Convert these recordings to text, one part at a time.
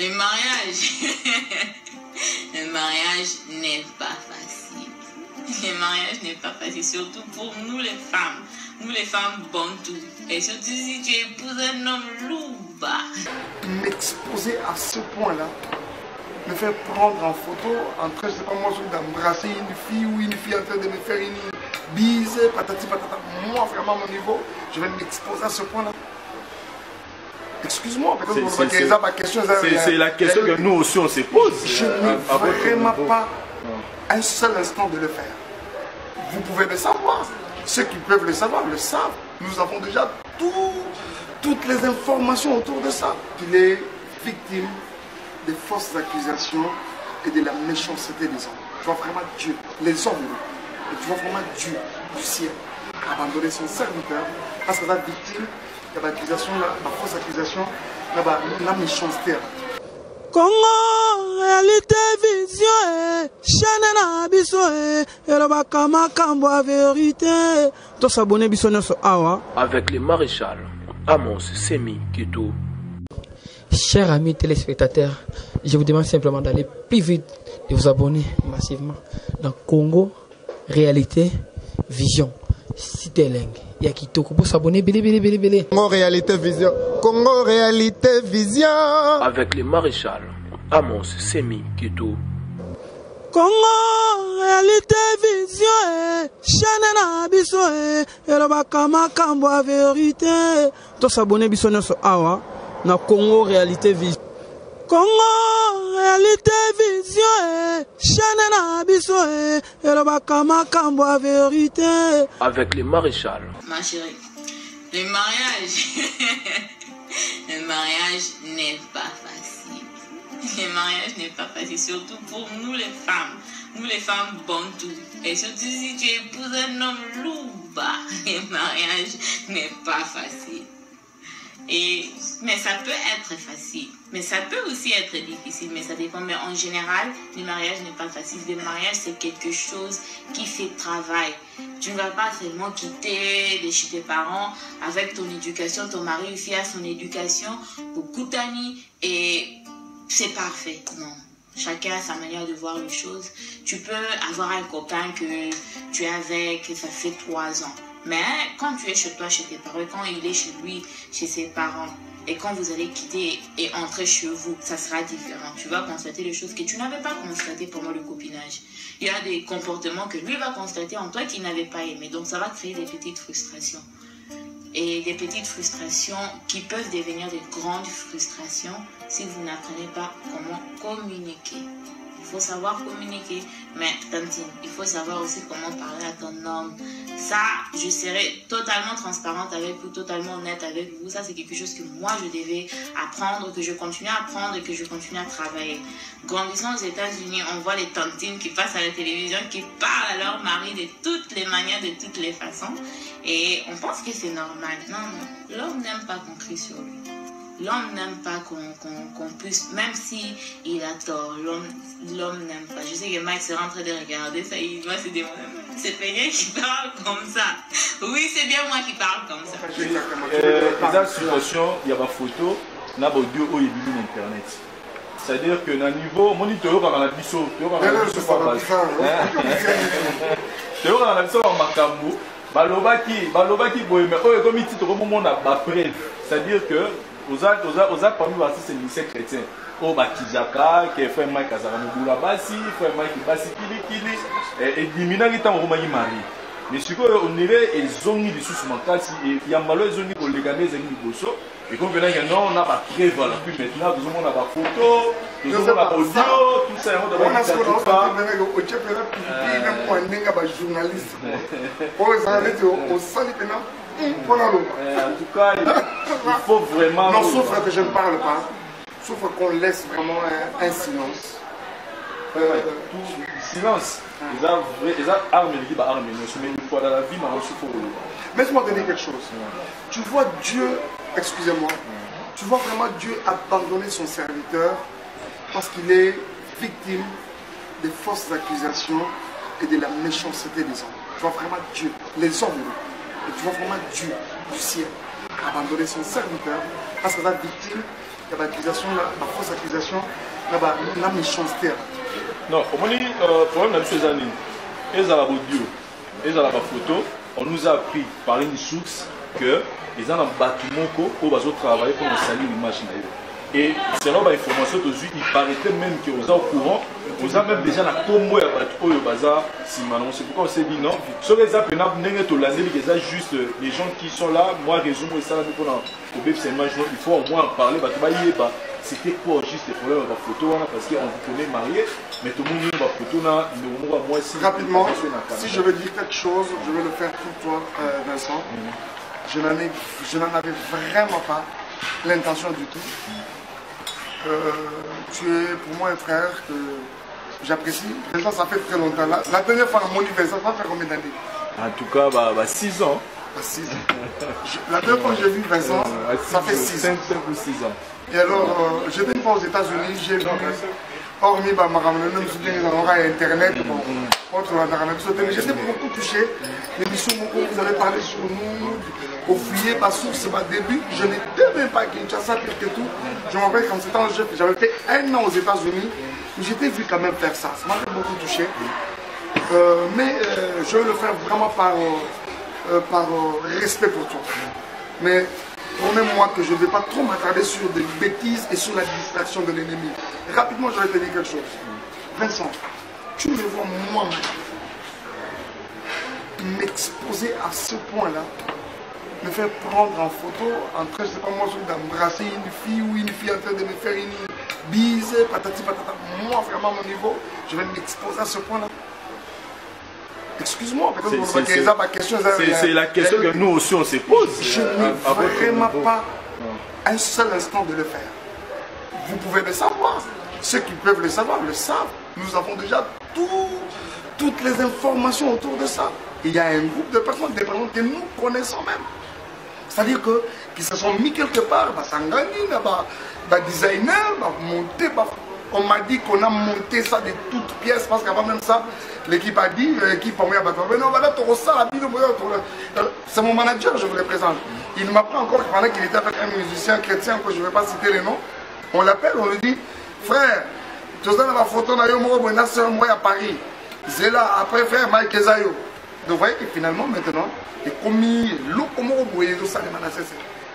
Le mariage, le mariage n'est pas facile. Le mariage n'est pas facile, surtout pour nous les femmes. Nous les femmes bantoues. Et surtout si tu épouses un homme louba. M'exposer à ce point-là, me faire prendre en photo, en train, je sais pas moi, d'embrasser une fille ou une fille en train de me faire une bise, patati patata. Moi, vraiment, à mon niveau, je vais m'exposer à ce point-là. Excuse-moi, peut-être ma question. C'est la question que nous aussi on se pose. Je n'ai vraiment pas un seul instant de le faire. Vous pouvez le savoir. Ceux qui peuvent le savoir le savent. Nous avons déjà toutes les informations autour de ça. Il est victime des fausses accusations et de la méchanceté des hommes. Tu vois vraiment Dieu, les hommes, et tu vois vraiment Dieu du ciel abandonner son serviteur parce que la victime de l'accusation, la fausse accusation, la méchanceté. Congo, réalité, vision, chaîne na biso, et le bakama kambo a vérité. Tout s'abonner biso nyoso awa. Avec le maréchal Amos Semi Kito. Chers amis téléspectateurs, je vous demande simplement d'aller plus vite, de vous abonner massivement dans Congo, réalité, vision. Cité Leng. Il y a qui pour s'abonner. Bélé. Congo, réalité, vision. Congo, réalité, vision. Avec le maréchal Amos Semi Kito. Congo, réalité, vision. Chaîne na biso, et le bakama kambo a vérité. Tout s'abonner biso nyoso awa. Na Congo, réalité, vision. Congo, réalité, vision, chaîne na biso, et le bakama kambo a vérité. Avec le maréchal. Ma chérie, le mariage, le mariage n'est pas facile. Le mariage n'est pas facile, surtout pour nous les femmes. Nous les femmes bantoues. Et surtout si tu épouses un homme louba, le mariage n'est pas facile. Mais ça peut être facile, mais ça peut aussi être difficile, mais ça dépend. Mais en général, le mariage n'est pas facile. Le mariage, c'est quelque chose qui fait travail. Tu ne vas pas seulement quitter de chez tes parents avec ton éducation, ton mari aussi a son éducation, beaucoup d'amis, et c'est parfait. Non. Chacun a sa manière de voir les choses. Tu peux avoir un copain que tu es avec, ça fait 3 ans. Mais quand tu es chez toi, chez tes parents, quand il est chez lui, chez ses parents, et quand vous allez quitter et entrer chez vous, ça sera différent. Tu vas constater des choses que tu n'avais pas constatées pendant le copinage. Il y a des comportements que lui va constater en toi qu'il n'avait pas aimé. Donc ça va créer des petites frustrations. Et des petites frustrations qui peuvent devenir de grandes frustrations si vous n'apprenez pas comment communiquer. Il faut savoir communiquer, mais tantine, il faut savoir aussi comment parler à ton homme. Ça, je serai totalement transparente avec vous, totalement honnête avec vous. Ça, c'est quelque chose que moi, je devais apprendre, que je continue à apprendre et que je continue à travailler. Grandissant aux États-Unis, on voit les tantines qui passent à la télévision, qui parlent à leur mari de toutes les manières, de toutes les façons. Et on pense que c'est normal. Non, l'homme n'aime pas qu'on crie sur lui. L'homme n'aime pas qu'on puisse, même si il a tort, l'homme n'aime pas. Je sais que Mike sera en train de regarder ça, il va se demander, c'est Pégué qui parle comme ça. Oui, c'est bien moi qui parle comme ça. Dans la situation, il y a des photos, il y a des audio qui sont sur Internet. C'est-à-dire que dans le niveau, mon tu dans la biseau, tu dans la biseau par base. Tu dans la biseau en Makambo, balobaki boye, mais comme il dit, tout le monde a pas preuve. C'est-à-dire que aux actes parmi les lycées chrétiens, au Bakijaka, qui fait un maïk à Zaramugula Basi, fait un maïk Basi Kili, et Dimina qui est en Roumanie Marie. Mais ce qu'on irait, ils ont mis des sous-mancassi, et il y a malheureusement des Léganais et des Bosso, et comme venant, on a pas preuve, puis maintenant, tout le monde a pas photo, tout le monde a pas audio, tout ça, on a pas journaliste. En tout cas, il faut vraiment. Non, sauf que je ne parle pas, sauf qu'on laisse vraiment un silence. Silence. Ils ont armé qui va armer. Mais une fois dans la vie, on souffre. Laisse-moi te dire quelque chose. Tu vois Dieu, excusez-moi, tu vois vraiment Dieu abandonner son serviteur parce qu'il est victime des fausses accusations et de la méchanceté des hommes. Tu vois vraiment Dieu, les hommes, et tu vois vraiment Dieu du ciel abandonner son serviteur parce que la victime y a l'accusation, la fausse accusation, la méchanceté. Non, au moins, le problème de ces années, ils ont l'audio, ils ont la photo, on nous a appris par une source que ils ont un bâtiment où ils vont travailler pour nous salir l'image. Et selon l'information, il paraîtrait même que vous êtes au courant, vous avez même déjà la combo à Oyo Baza, c'est pourquoi on s'est dit non. Sur les appels, juste les gens qui sont là, moi, résume ça pour il faut au moins en parler. C'était quoi juste le problème de la photo parce qu'on vous connaît marié, mais tout le monde a photo là, il nous moins si. Rapidement, si je veux dire quelque chose, je vais le faire pour toi, Vincent. Je n'en avais vraiment pas l'intention du tout. Tu es pour moi un frère que j'apprécie. Vincent, ça fait très longtemps. La dernière fois, mon anniversaire, ça fait combien d'années? En tout cas, 6 ans. 6 ans. La dernière fois que j'ai vu Vincent, ça fait 6 ans. 5 ou 6 ans. Et alors, j'étais une fois aux États-Unis, j'ai vu, hormis ma ramener, même si on aura Internet, j'étais beaucoup touché. L'émission où vous avez parlé sur nous, au fouillé, ma source, c'est ma début. Je n'étais même pas à Kinshasa, et tout. Je me rappelle quand c'était en jeu, j'avais fait 1 an aux États-Unis, j'étais vu quand même faire ça. Ça m'a fait beaucoup touché. Mais je veux le faire vraiment par respect pour toi. Mais promets-moi que je ne vais pas trop m'attarder sur des bêtises et sur la distraction de l'ennemi. Rapidement, je vais te dire quelque chose. Vincent, tu me vois moi-même m'exposer à ce point-là, me faire prendre en photo, en train, je ne sais pas moi, d'embrasser une fille ou une fille en train de me faire une bise, patati patata. Moi, vraiment, à mon niveau, je vais m'exposer à ce point-là. Excuse-moi, peut-être que ma question. C'est la question que nous aussi on se pose. Je n'ai vraiment pas un seul instant de le faire. Vous pouvez le savoir. Ceux qui peuvent le savoir le savent. Nous avons déjà toutes les informations autour de ça. Il y a un groupe de personnes, des personnes que nous connaissons même. C'est-à-dire qu'ils se sont mis quelque part, Sangani, designer, monté, on m'a dit qu'on a monté ça de toutes pièces parce qu'avant même ça, l'équipe a dit, l'équipe a dit, c'est mon manager, je vous le présente. Il m'apprend encore pendant qu'il était avec un musicien chrétien, que je ne vais pas citer les noms. On l'appelle, on lui dit, frère, tu as la photo à Paris. C'est là, après frère Mike Ezayo. Donc vous voyez que finalement, maintenant,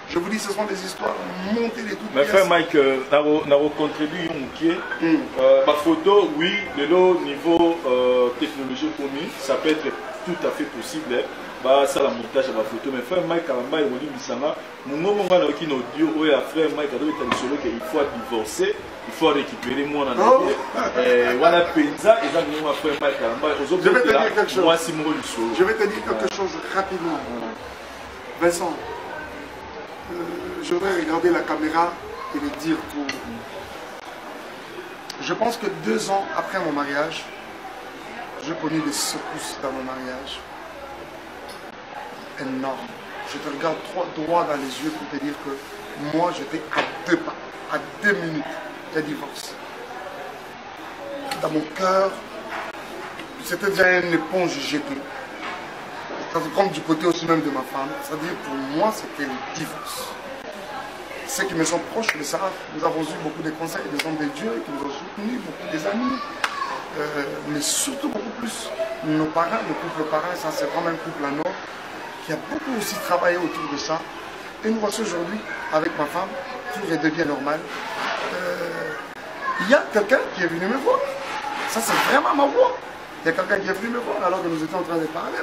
je vous dis, ce sont des histoires montées de toutes pièces. Mais frère Mike, nous avons contribué ma photo, oui, de l'au niveau technologie pour nous, ça peut être tout à fait possible. Ça la montage de la photo. Mais frère Mike, il faut divorcer, il faut récupérer moi dans la vie. Voilà, Penza, et là, frère Mike, je vais te dire quelque chose. Moi, je vais te dire quelque chose rapidement. Vincent. Je voudrais regarder la caméra et le dire tout. Je pense que 2 ans après mon mariage, j'ai connu des secousses dans mon mariage. Énormes. Je te regarde droit dans les yeux pour te dire que moi, j'étais à 2 pas, à 2 minutes de divorce. Dans mon cœur, c'était déjà une éponge jetée. Comme du côté aussi même de ma femme. C'est-à-dire pour moi, c'était le divorce. Ceux qui me sont proches le savent. Nous avons eu beaucoup de conseils des hommes de Dieu qui nous ont soutenus, beaucoup des amis. Mais surtout beaucoup plus nos parents, le couple parents, ça c'est vraiment un couple à nous, qui a beaucoup aussi travaillé autour de ça. Et nous voici aujourd'hui, avec ma femme, tout redevient normal. Il y a quelqu'un qui est venu me voir. Ça c'est vraiment ma voix. Il y a quelqu'un qui est venu me voir alors que nous étions en train de parler.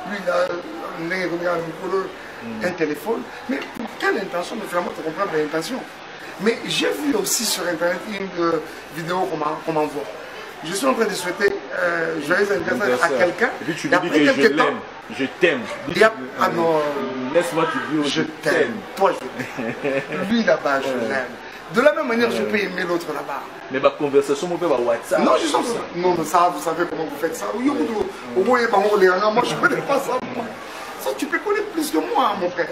Lui, il a un téléphone. Mais pour quelle intention? Mais vraiment, tu comprends l'intention. Mais j'ai vu aussi sur Internet une vidéo qu'on m'envoie. Je suis en train de souhaiter joyeux anniversaire à quelqu'un. Et puis tu lui dis que je l'aime. Je t'aime. Ah non. Laisse-moi te dire je t'aime. Toi, je t'aime. Lui là-bas, je l'aime. De la même manière, je peux aimer l'autre là-bas. Mais ma conversation, mon père, WhatsApp. Non, je sens ça. Non, mais ça, vous savez comment vous faites ça. Moi, je ne connais pas ça. Ça, tu peux connaître plus que moi, mon frère.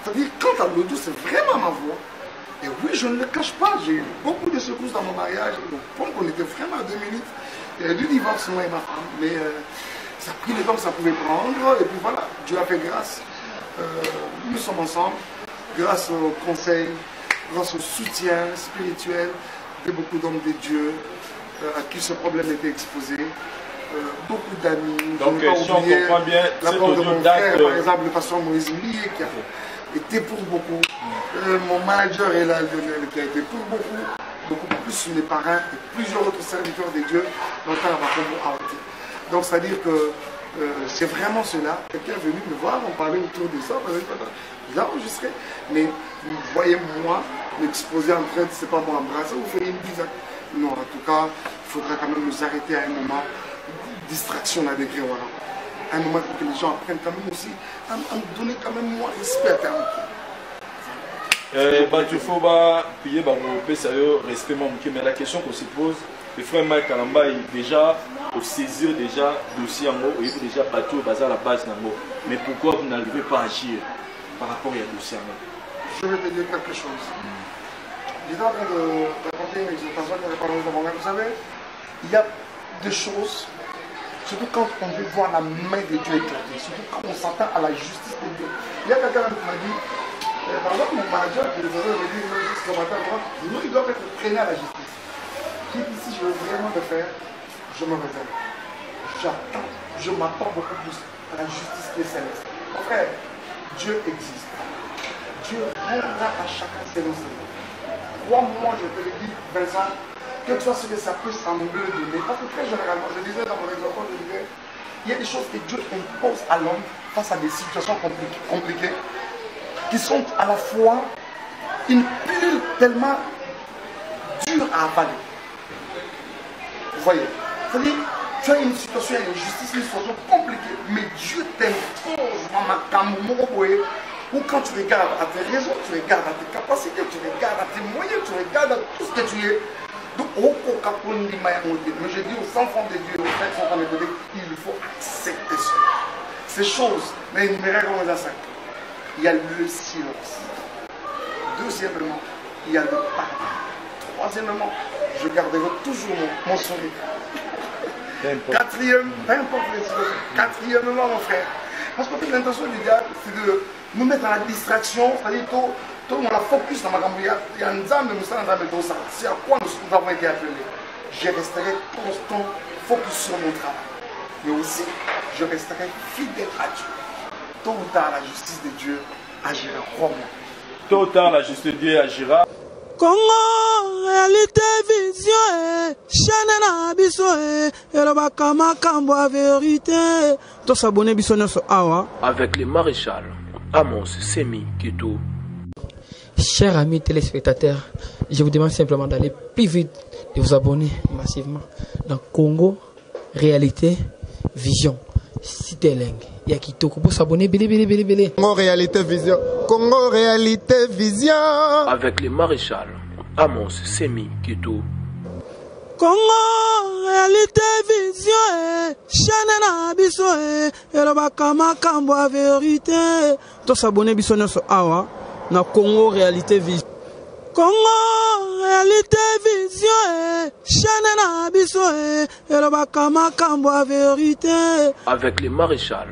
C'est-à-dire, quant à l'audio, c'est vraiment ma voix. Et oui, je ne le cache pas. J'ai eu beaucoup de secousses dans mon mariage. Donc, on était vraiment à 2 minutes. Il y a eu du divorce, moi et ma femme. Mais ça a pris le temps que ça pouvait prendre. Et puis voilà, Dieu a fait grâce. Nous sommes ensemble. Grâce aux conseils grâce au soutien spirituel de beaucoup d'hommes de Dieu à qui ce problème était exposé. Beaucoup d'amis. Donc, si on comprend bien, la c'est part de mon frère, par exemple, le pasteur Moïse Mlié, qui a été pour beaucoup. Mon manager est là, Lionel, qui a été pour beaucoup plus mes parents et plusieurs autres serviteurs de Dieu dans le temps à Haouti. Donc, c'est-à-dire que c'est vraiment cela. Quelqu'un est venu me voir, on parlait autour de ça, il a enregistré. Mais vous voyez moi m'exposer en train de, c'est pas moi embrasser, vous faites une bise. Non, en tout cas, il faudra quand même nous arrêter à un moment. Distraction à degré, voilà. Un moment pour que les gens apprennent quand même aussi à me donner quand même moins respect à il faut payer respect, mais la question qu'on se pose, le frère Mike Kalamba est déjà au saisir déjà dossier en haut, il est déjà bateau basé à la base en haut. Mais pourquoi vous n'arrivez pas à agir par rapport à dossier en haut? Je vais te dire quelque chose. J'étais en train de raconter une exhortation que j'ai parlé de moi-même. Vous savez, il y a des choses. Surtout quand on veut voir la main de Dieu éclater, surtout quand on s'attend à la justice de Dieu. Il y a quelqu'un qui m'a dit, par exemple, mon manager qui me dit, nous, ils doivent être traînés à la justice. J'ai dit, si je veux vraiment le faire, je me réserve. J'attends, je m'attends beaucoup plus à la justice qui est céleste. Mon frère, Dieu existe. Dieu rendra à chacun ses noms. Crois-moi, je te le dis, Vincent, quel que soit ce que ça peut sembler donner, parce que très généralement, je disais dans mon exemple, je disais, il y a des choses que Dieu impose à l'homme face à des situations compliquées, qui sont à la fois une pilule tellement dure à avaler. Vous voyez, c'est-à-dire, tu as une situation, une justice, une situation compliquée, mais Dieu t'impose dans ma camoumoue. Ou quand tu regardes à tes raisons, tu regardes à tes capacités, tu regardes à tes moyens, tu regardes à tout ce que tu es. Donc, mais je dis aux enfants de Dieu, aux frères qui sont en train de dire, il faut accepter cela. Ces choses, mais il y a le silence. Deuxièmement, il y a le pardon. Troisièmement, je garderai toujours mon sourire. Quatrièmement, peu importe les situations. Quatrièmement, mon frère, parce que l'intention du diable, c'est de nous mettre dans la distraction, c'est-à-dire tout le monde a focus dans ma gambe. Il y a un zame, mais c'est à quoi nous avons été appelés. Je resterai constant, focus sur mon travail. Mais aussi, je resterai fidèle à Dieu. Tôt ou tard, la justice de Dieu agira, crois-moi. Tôt ou tard, la justice de Dieu agira. Congo, réalité, vision, chaîne na biso, elobaka makambo a vérité. To s'abonner biso nyonso awa. Avec le maréchal Amos Semi Kitou. Chers amis téléspectateurs, je vous demande simplement d'aller plus vite, de vous abonner massivement dans Congo, réalité, vision. Citeleng, Yakitoko, pour s'abonner, belé. Congo, réalité, vision. Congo, réalité, vision. Avec le maréchal Amos Semi Kitou. Congo, réalité, vision, chaîne na biso, elobaka makambo a vérité. To s'abonner biso nyonso awa. Na Congo réalité vision. Congo réalité vision, chaîne na biso, elobaka makambo a vérité. Avec le maréchal